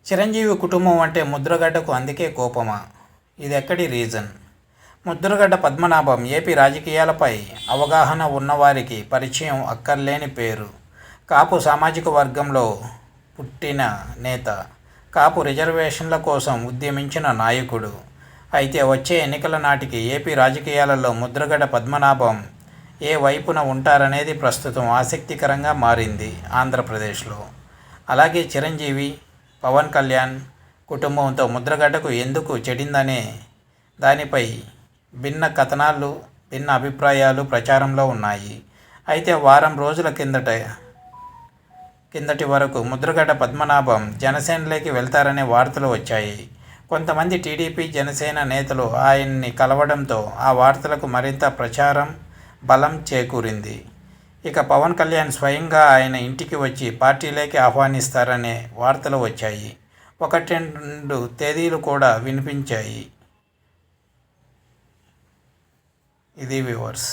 చిరంజీవి కుటుంబం అంటే ముద్రగడ్డకు అందుకే కోపమా? ఇది ఎక్కడి రీజన్? ముద్రగడ్డ పద్మనాభం ఏపీ రాజకీయాలపై అవగాహన ఉన్నవారికి పరిచయం అక్కర్లేని పేరు. కాపు సామాజిక వర్గంలో పుట్టిన నేత, కాపు రిజర్వేషన్ల కోసం ఉద్యమించిన నాయకుడు. అయితే వచ్చే ఎన్నికల నాటికి ఏపీ రాజకీయాలలో ముద్రగడ్డ పద్మనాభం ఏ వైపున ఉంటారనేది ప్రస్తుతం ఆసక్తికరంగా మారింది ఆంధ్రప్రదేశ్లో. అలాగే చిరంజీవి, పవన్ కళ్యాణ్ కుటుంబంతో ముద్రగడ్డకు ఎందుకు చెడిందనే దానిపై భిన్న కథనాలు, భిన్న అభిప్రాయాలు ప్రచారంలో ఉన్నాయి. అయితే వారం రోజుల కిందటి వరకు ముద్రగడ్డ పద్మనాభం జనసేనలోకి వెళ్తారనే వార్తలు వచ్చాయి. కొంతమంది టీడీపీ, జనసేన నేతలు ఆయన్ని కలవడంతో ఆ వార్తలకు మరింత ప్రచారం, బలం చేకూరింది. ఇక పవన్ కళ్యాణ్ స్వయంగా ఆయన ఇంటికి వచ్చి పార్టీలోకి ఆహ్వానిస్తారనే వార్తలు వచ్చాయి. 1-2 తేదీలు కూడా వినిపించాయి. ఇది వ్యూవర్స్.